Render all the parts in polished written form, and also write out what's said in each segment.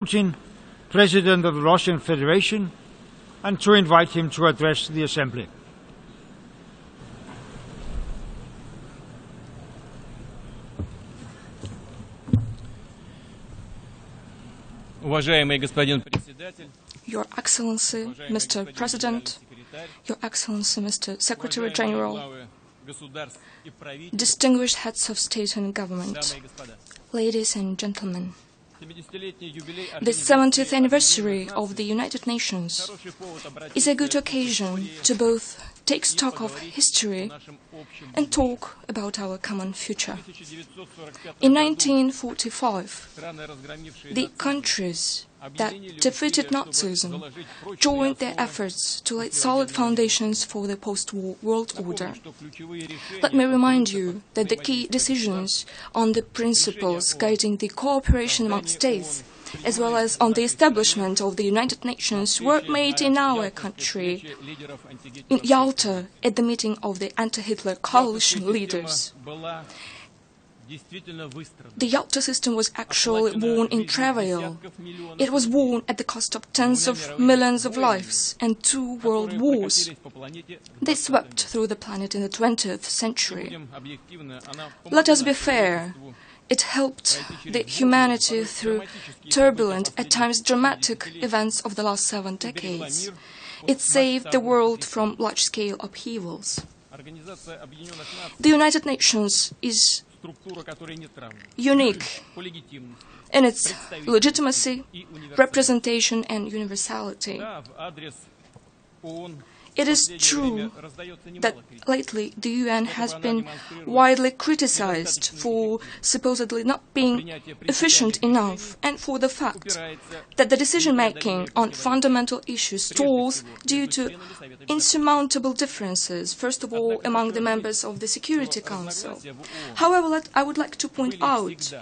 Putin, President of the Russian Federation, and to invite him to address the Assembly. Your Excellency, Mr. President, Your Excellency, Mr. Secretary General, distinguished heads of state and government, ladies and gentlemen, the 70th anniversary of the United Nations is a good occasion to both take stock of history and talk about our common future. In 1945, the countries that defeated Nazism joined their efforts to lay solid foundations for the post-war world order. Let me remind you that the key decisions on the principles guiding the cooperation among states, as well as on the establishment of the United Nations, were made in our country, in Yalta, at the meeting of the anti-Hitler coalition leaders. The Yalta system was actually won in travail. It was won at the cost of tens of millions of lives and 2 world wars. They swept through the planet in the 20th century. Let us be fair. It helped the humanity through turbulent, at times dramatic, events of the last 7 decades. It saved the world from large-scale upheavals. The United Nations is unique in its legitimacy, representation and universality. It is true that lately the UN has been widely criticized for supposedly not being efficient enough and for the fact that the decision-making on fundamental issues stalls due to insurmountable differences, first of all among the members of the Security Council. However, I would like to point out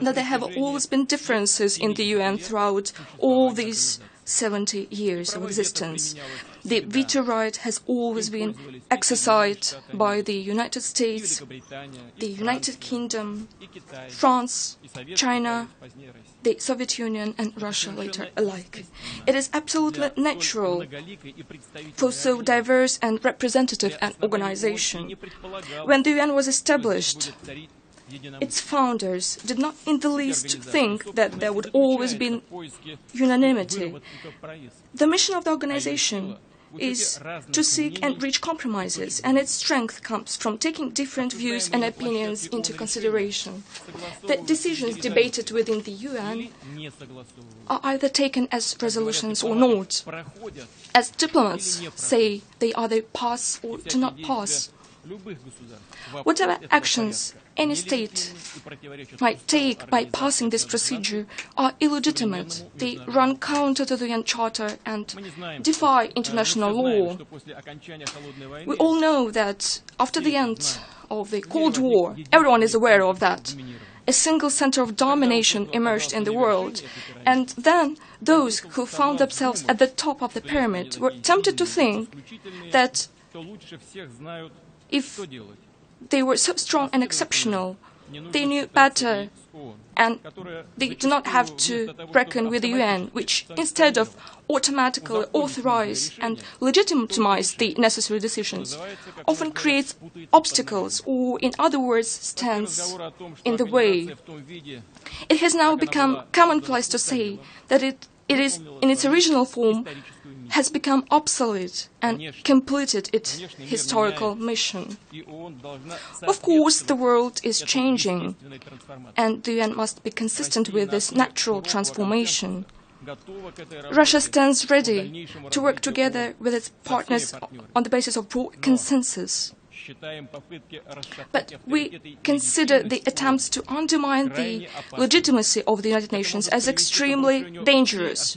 that there have always been differences in the UN throughout all these 70 years of existence. The veto right has always been exercised by the United States, the United Kingdom, France, China, the Soviet Union and Russia later alike. It is absolutely natural for so diverse and representative an organization. When the UN was established, its founders did not in the least think that there would always be unanimity. The mission of the organization is to seek and reach compromises, and its strength comes from taking different views and opinions into consideration. The decisions debated within the UN are either taken as resolutions or not. As diplomats say, they either pass or do not pass. Whatever actions any state might take by passing this procedure are illegitimate. They run counter to the UN Charter and defy international law. We all know that after the end of the Cold War, everyone is aware of that, a single center of domination emerged in the world, and then those who found themselves at the top of the pyramid were tempted to think that if they were so strong and exceptional, they knew better, and they do not have to reckon with the UN, which instead of automatically authorize and legitimize the necessary decisions, often creates obstacles, or in other words, stands in the way. It has now become commonplace to say that it is, in its original form, has become obsolete and completed its historical mission. Of course, the world is changing, and the UN must be consistent with this natural transformation. Russia stands ready to work together with its partners on the basis of broad consensus. But we consider the attempts to undermine the legitimacy of the United Nations as extremely dangerous.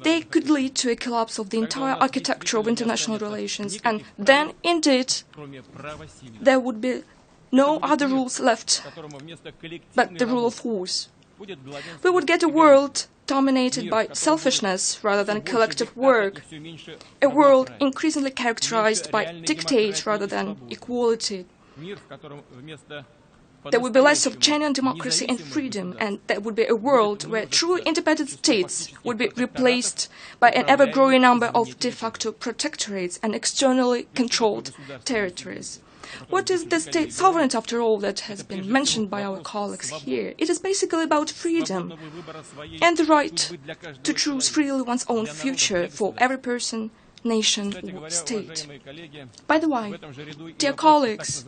They could lead to a collapse of the entire architecture of international relations, and then, indeed, there would be no other rules left but the rule of force. We would get a world dominated by selfishness rather than collective work, a world increasingly characterized by dictate rather than equality. there would be less of genuine democracy and freedom, and there would be a world where true independent states would be replaced by an ever-growing number of de facto protectorates and externally controlled territories. What is the state sovereignty, after all, that has been mentioned by our colleagues here? It is basically about freedom and the right to choose freely one's own future for every person, nation, or state. By the way, dear colleagues,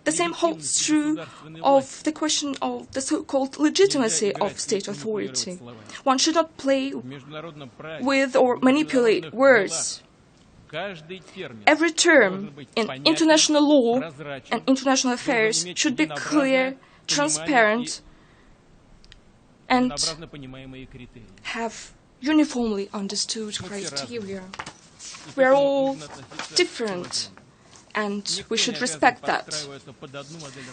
the same holds true of the question of the so-called legitimacy of state authority. One should not play with or manipulate words. Every term in international law and international affairs should be clear, transparent, and have uniformly understood criteria. We are all different, and we should respect that.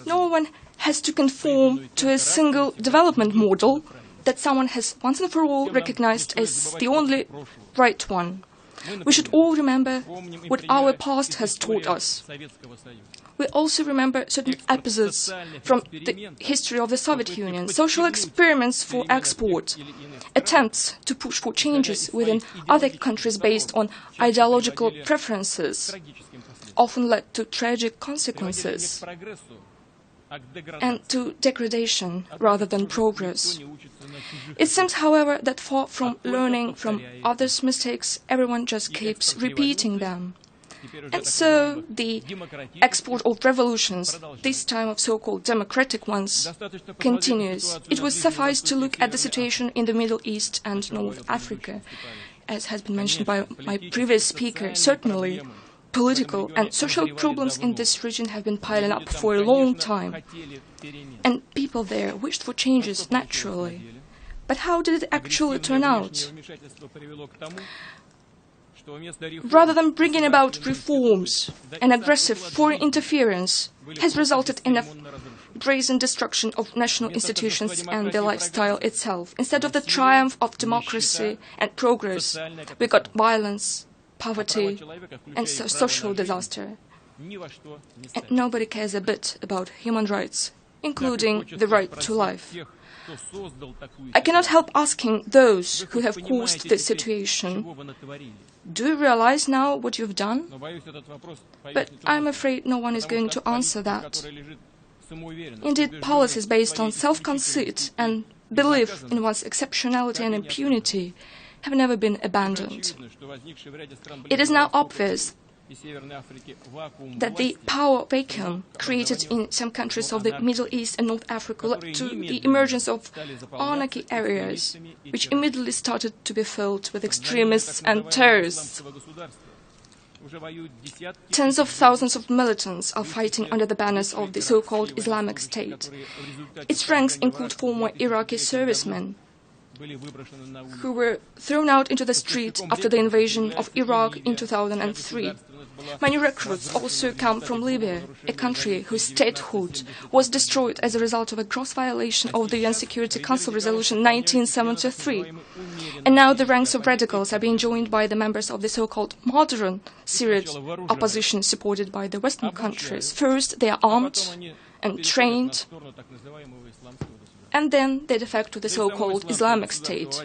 No one has to conform to a single development model that someone has once and for all recognized as the only right one. We should all remember what our past has taught us. We also remember certain episodes from the history of the Soviet Union, social experiments for export, attempts to push for changes within other countries based on ideological preferences, often led to tragic consequences and to degradation rather than progress. It seems, however, that far from learning from others' mistakes, everyone just keeps repeating them. And so the export of revolutions, this time of so-called democratic ones, continues. It would suffice to look at the situation in the Middle East and North Africa, as has been mentioned by my previous speaker. Certainly, political and social problems in this region have been piling up for a long time, and people there wished for changes naturally. But how did it actually turn out? Rather than bringing about reforms, an aggressive foreign interference has resulted in a brazen destruction of national institutions and the lifestyle itself. Instead of the triumph of democracy and progress, we got violence, poverty, and social disaster. And nobody cares a bit about human rights, including the right to life. I cannot help asking those who have caused this situation, do you realize now what you've done? But I'm afraid no one is going to answer that. Indeed, policies based on self-conceit and belief in one's exceptionality and impunity have never been abandoned. It is now obvious that the power vacuum created in some countries of the Middle East and North Africa led to the emergence of anarchy areas, which immediately started to be filled with extremists and terrorists. Tens of thousands of militants are fighting under the banners of the so-called Islamic State. Its ranks include former Iraqi servicemen who were thrown out into the street after the invasion of Iraq in 2003. Many recruits also come from Libya, a country whose statehood was destroyed as a result of a gross violation of the UN Security Council Resolution 1973. And now the ranks of radicals are being joined by the members of the so-called modern Syrian opposition supported by the Western countries. First, they are armed and trained, and then they defect to the so-called Islamic State.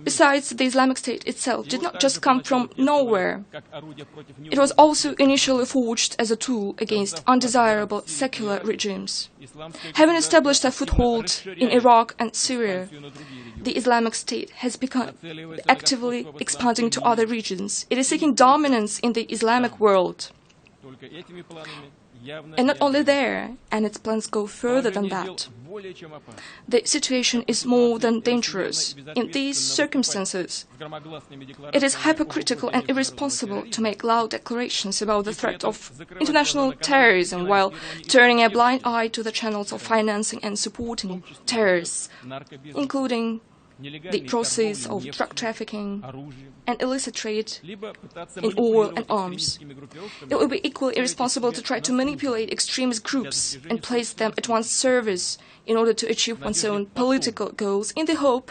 Besides, the Islamic State itself did not just come from nowhere. It was also initially forged as a tool against undesirable secular regimes. Having established a foothold in Iraq and Syria, the Islamic State has become actively expanding to other regions. It is seeking dominance in the Islamic world. And not only there, and its plans go further than that. The situation is more than dangerous. In these circumstances, it is hypocritical and irresponsible to make loud declarations about the threat of international terrorism while turning a blind eye to the channels of financing and supporting terrorists, including the process of drug trafficking and illicit trade in oil and arms. It would be equally irresponsible to try to manipulate extremist groups and place them at one's service in order to achieve one's own political goals in the hope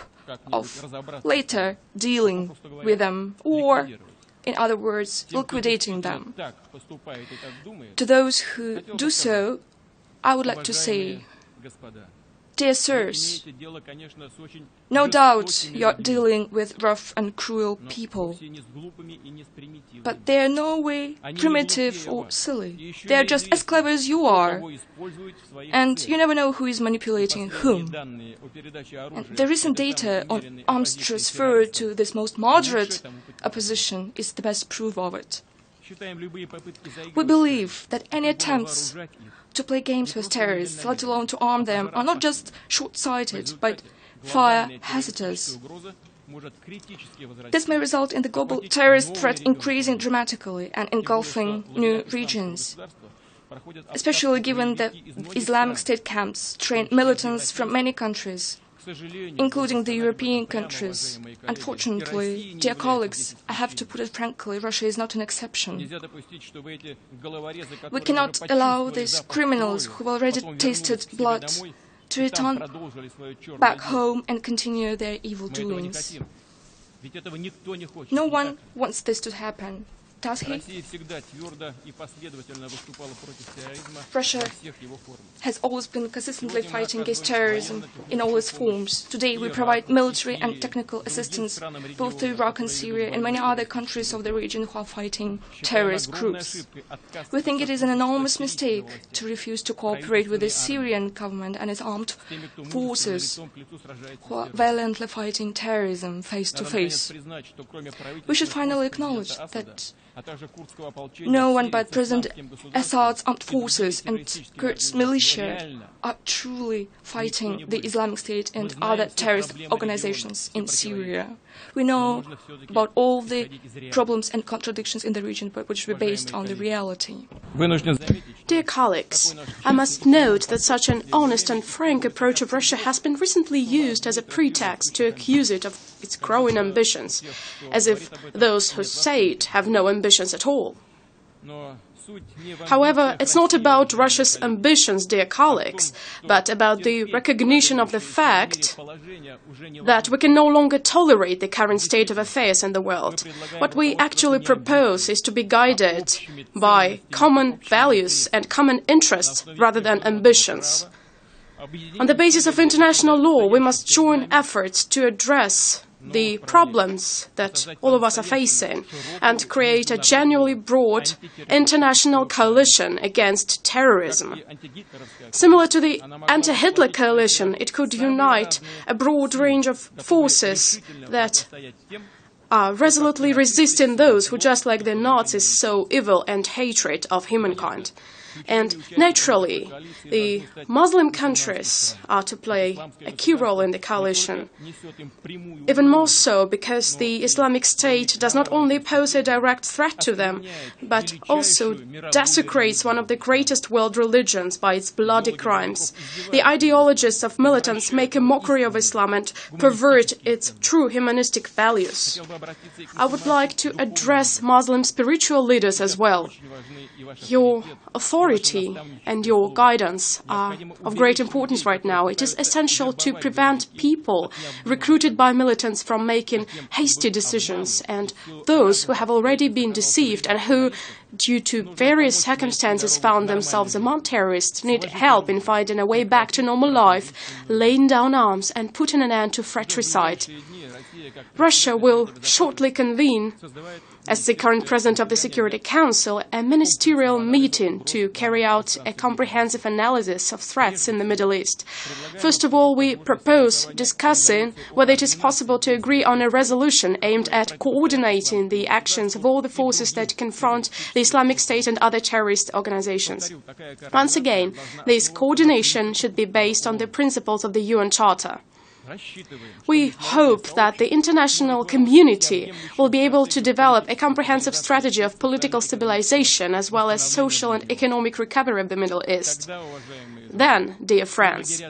of later dealing with them or, in other words, liquidating them. To those who do so, I would like to say, dear sirs, no doubt you're dealing with rough and cruel people, but they're no way primitive or silly. They're just as clever as you are, and you never know who is manipulating whom. And the recent data on arms transfer to this most moderate opposition is the best proof of it. We believe that any attempts to play games with terrorists, let alone to arm them, are not just short-sighted, but fire hazardous. This may result in the global terrorist threat increasing dramatically and engulfing new regions, especially given that Islamic State camps train militants from many countries, including the European countries. Unfortunately, dear colleagues, I have to put it frankly, Russia is not an exception. We cannot allow these criminals who have already tasted blood to return back home and continue their evil doings. No one wants this to happen. Does he? Russia has always been consistently fighting against terrorism in all its forms. Today we provide military and technical assistance both to Iraq and Syria and many other countries of the region who are fighting terrorist groups. We think it is an enormous mistake to refuse to cooperate with the Syrian government and its armed forces who are violently fighting terrorism face to face. We should finally acknowledge that no one but President Assad's armed forces and Kurds militia are truly fighting the Islamic State and other terrorist organizations in Syria. We know about all the problems and contradictions in the region, but which were based on the reality. Dear colleagues, I must note that such an honest and frank approach of Russia has been recently used as a pretext to accuse it of its growing ambitions, as if those who say it have no ambitions at all. However, it's not about Russia's ambitions, dear colleagues, but about the recognition of the fact that we can no longer tolerate the current state of affairs in the world. What we actually propose is to be guided by common values and common interests rather than ambitions. On the basis of international law, we must join efforts to address the problems that all of us are facing and create a genuinely broad international coalition against terrorism. Similar to the anti-Hitler coalition, it could unite a broad range of forces that are resolutely resisting those who, just like the Nazis, sow evil and hatred of humankind. And naturally, the Muslim countries are to play a key role in the coalition, even more so because the Islamic State does not only pose a direct threat to them, but also desecrates one of the greatest world religions by its bloody crimes. The ideologists of militants make a mockery of Islam and pervert its true humanistic values. I would like to address Muslim spiritual leaders as well. Your authority and your guidance are of great importance right now. It is essential to prevent people recruited by militants from making hasty decisions, and those who have already been deceived and who, due to various circumstances, found themselves among terrorists need help in finding a way back to normal life, laying down arms and putting an end to fratricide. Russia will shortly convene, as the current President of the Security Council, a ministerial meeting to carry out a comprehensive analysis of threats in the Middle East. First of all, we propose discussing whether it is possible to agree on a resolution aimed at coordinating the actions of all the forces that confront the Islamic State and other terrorist organizations. Once again, this coordination should be based on the principles of the UN Charter. We hope that the international community will be able to develop a comprehensive strategy of political stabilization as well as social and economic recovery of the Middle East. Then, dear friends,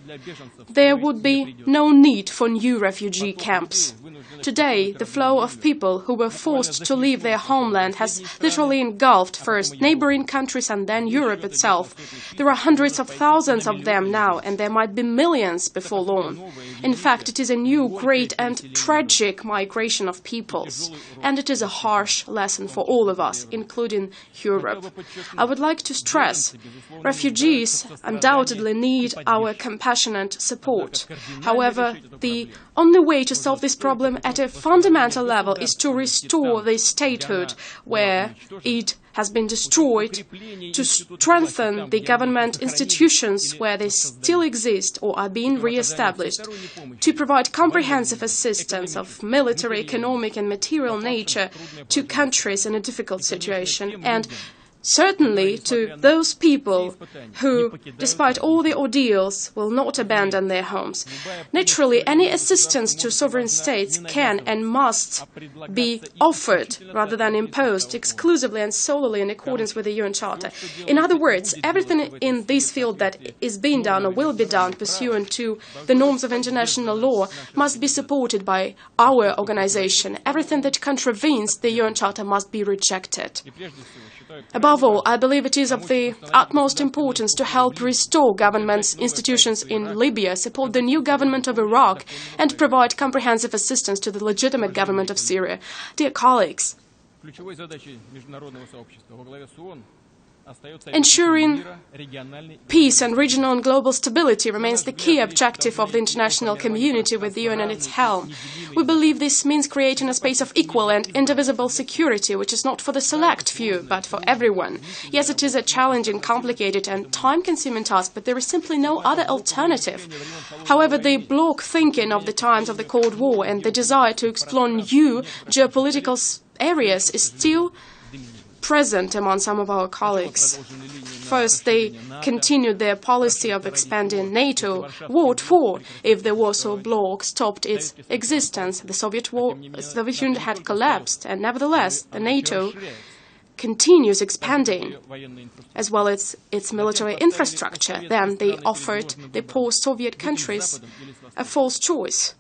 there would be no need for new refugee camps. Today, the flow of people who were forced to leave their homeland has literally engulfed first neighboring countries and then Europe itself. There are hundreds of thousands of them now, and there might be millions before long. In fact, it is a new, great and tragic migration of peoples, and it is a harsh lesson for all of us, including Europe. I would like to stress, refugees undoubtedly need our compassionate support. However, the only way to solve this problem at a fundamental level is to restore the statehood where it has been destroyed, to strengthen the government institutions where they still exist or are being re-established, to provide comprehensive assistance of military, economic and material nature to countries in a difficult situation, and certainly to those people who, despite all the ordeals, will not abandon their homes. Naturally, any assistance to sovereign states can and must be offered rather than imposed exclusively and solely in accordance with the UN Charter. In other words, everything in this field that is being done or will be done pursuant to the norms of international law must be supported by our organization. Everything that contravenes the UN Charter must be rejected. Above all, I believe it is of the utmost importance to help restore government's institutions in Libya, support the new government of Iraq, and provide comprehensive assistance to the legitimate government of Syria. Dear colleagues, ensuring peace and regional and global stability remains the key objective of the international community with the UN at its helm. We believe this means creating a space of equal and indivisible security, which is not for the select few, but for everyone. Yes, it is a challenging, complicated and time-consuming task, but there is simply no other alternative. However, the bloc thinking of the times of the Cold War and the desire to explore new geopolitical areas is still present among some of our colleagues. First, they continued their policy of expanding NATO. What for? If the Warsaw Bloc stopped its existence, the Soviet Union had collapsed, and nevertheless, the NATO continues expanding, as well as its military infrastructure. Then they offered the post-Soviet countries a false choice,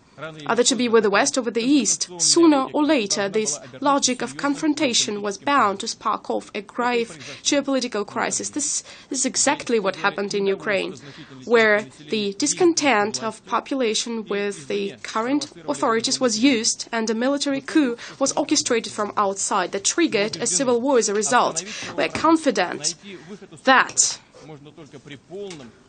either to be with the West or with the East. Sooner or later, this logic of confrontation was bound to spark off a grave geopolitical crisis. This is exactly what happened in Ukraine, where the discontent of population with the current authorities was used and a military coup was orchestrated from outside that triggered a civil war as a result. We are confident that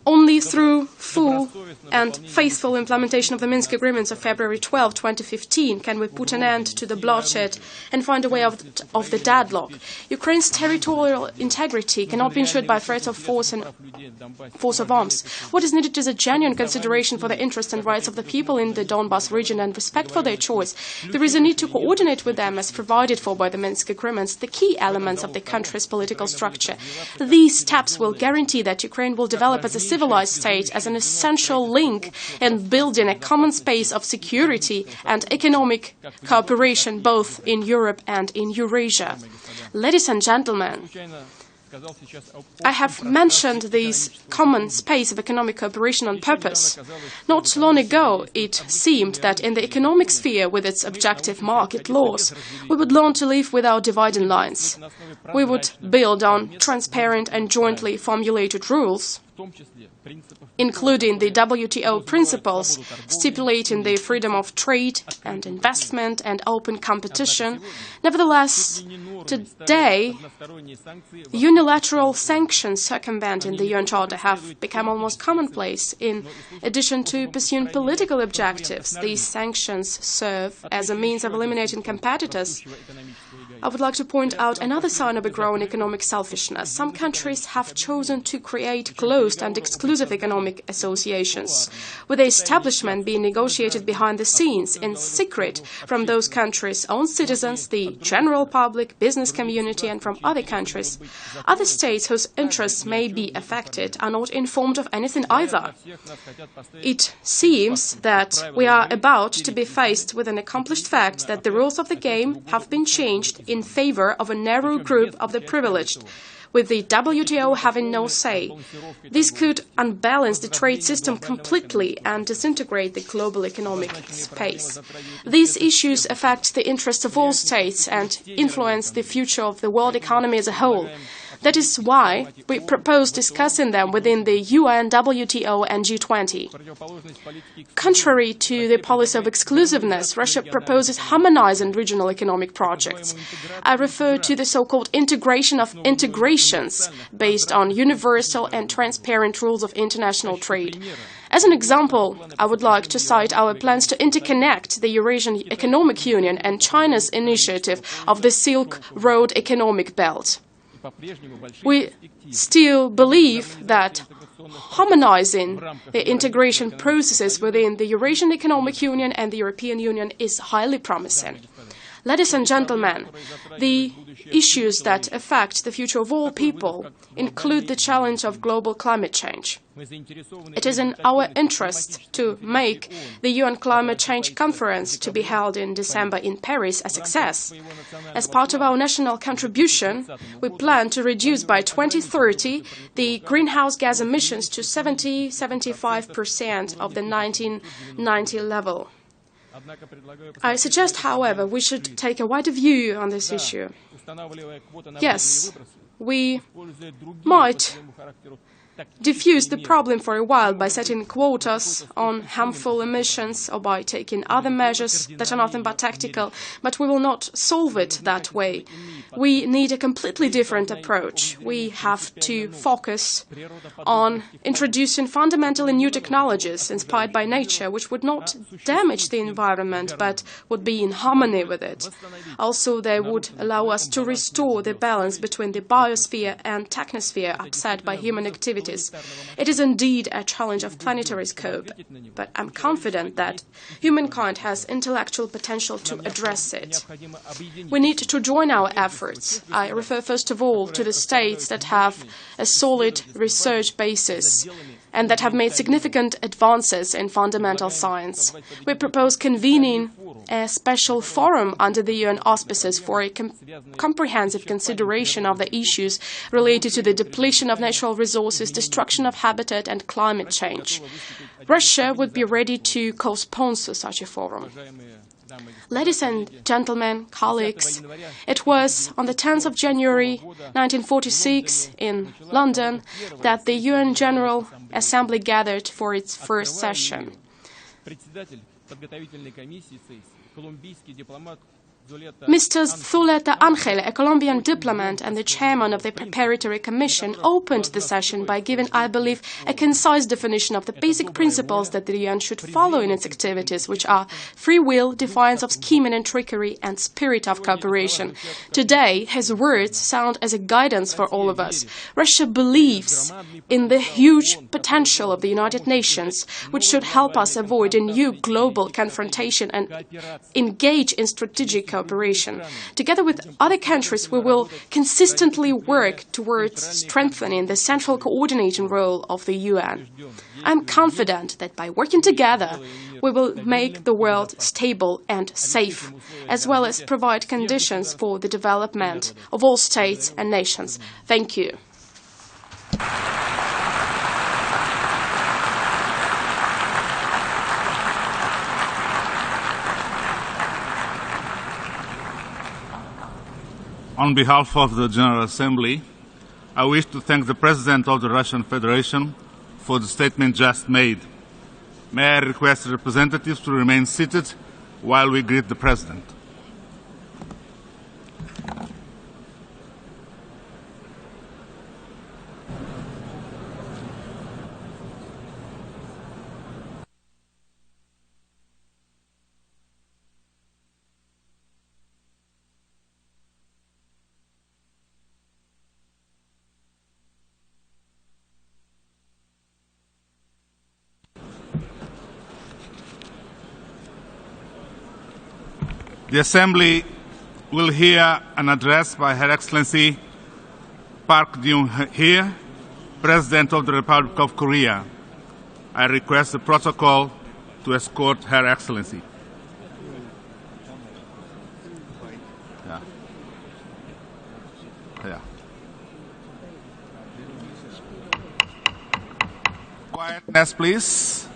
only through full and faithful implementation of the Minsk Agreements of February 12, 2015 can we put an end to the bloodshed and find a way out of the deadlock. Ukraine's territorial integrity cannot be ensured by threats of force of arms. What is needed is a genuine consideration for the interests and rights of the people in the Donbas region and respect for their choice. There is a need to coordinate with them as provided for by the Minsk Agreements, the key elements of the country's political structure. These steps will guarantee that Ukraine will develop as a civilized state, as an essential link in building a common space of security and economic cooperation both in Europe and in Eurasia. Ladies and gentlemen, I have mentioned this common space of economic cooperation on purpose. Not long ago, it seemed that in the economic sphere, with its objective market laws, we would learn to live without dividing lines. We would build on transparent and jointly formulated rules, including the WTO principles stipulating the freedom of trade and investment and open competition. Nevertheless, today, unilateral sanctions circumventing the UN Charter have become almost commonplace. In addition to pursuing political objectives, these sanctions serve as a means of eliminating competitors. I would like to point out another sign of a growing economic selfishness. Some countries have chosen to create closed and exclusive economic associations, with the establishment being negotiated behind the scenes, in secret, from those countries' own citizens, the general public, business community, and from other countries. Other states whose interests may be affected are not informed of anything either. It seems that we are about to be faced with an accomplished fact that the rules of the game have been changed in favor of a narrow group of the privileged, with the WTO having no say. This could unbalance the trade system completely and disintegrate the global economic space. These issues affect the interests of all states and influence the future of the world economy as a whole. That is why we propose discussing them within the UN, WTO and G20. Contrary to the policy of exclusiveness, Russia proposes harmonizing regional economic projects. I refer to the so-called integration of integrations based on universal and transparent rules of international trade. As an example, I would like to cite our plans to interconnect the Eurasian Economic Union and China's initiative of the Silk Road Economic Belt. We still believe that harmonizing the integration processes within the Eurasian Economic Union and the European Union is highly promising. Ladies and gentlemen, the issues that affect the future of all people include the challenge of global climate change. It is in our interest to make the UN Climate Change Conference to be held in December in Paris a success. As part of our national contribution, we plan to reduce by 2030 the greenhouse gas emissions to 70–75% of the 1990 level. I suggest, however, we should take a wider view on this issue. Yes, we might diffuse the problem for a while by setting quotas on harmful emissions or by taking other measures that are nothing but tactical, but we will not solve it that way. We need a completely different approach. We have to focus on introducing fundamentally new technologies inspired by nature, which would not damage the environment, but would be in harmony with it. Also, they would allow us to restore the balance between the biosphere and technosphere upset by human activities. It is indeed a challenge of planetary scope, but I'm confident that humankind has intellectual potential to address it. We need to join our efforts. I refer first of all to the states that have a solid research basis and that have made significant advances in fundamental science. We propose convening a special forum under the UN auspices for a comprehensive consideration of the issues related to the depletion of natural resources, destruction of habitat and climate change. Russia would be ready to co-sponsor such a forum. Ladies and gentlemen, colleagues, it was on the 10th of January 1946 in London that the UN General Assembly gathered for its first session. Mr. Zuleta Angel, a Colombian diplomat and the chairman of the Preparatory Commission, opened the session by giving, I believe, a concise definition of the basic principles that the UN should follow in its activities, which are free will, defiance of scheming and trickery, and spirit of cooperation. Today, his words sound as a guidance for all of us. Russia believes in the huge potential of the United Nations, which should help us avoid a new global confrontation and engage in strategic cooperation. Together with other countries, we will consistently work towards strengthening the central coordinating role of the UN. I'm confident that by working together, we will make the world stable and safe, as well as provide conditions for the development of all states and nations. Thank you. On behalf of the General Assembly, I wish to thank the President of the Russian Federation for the statement just made. May I request representatives to remain seated while we greet the President. The Assembly will hear an address by Her Excellency Park Geun-hye, President of the Republic of Korea. I request the protocol to escort Her Excellency. Quietness, please.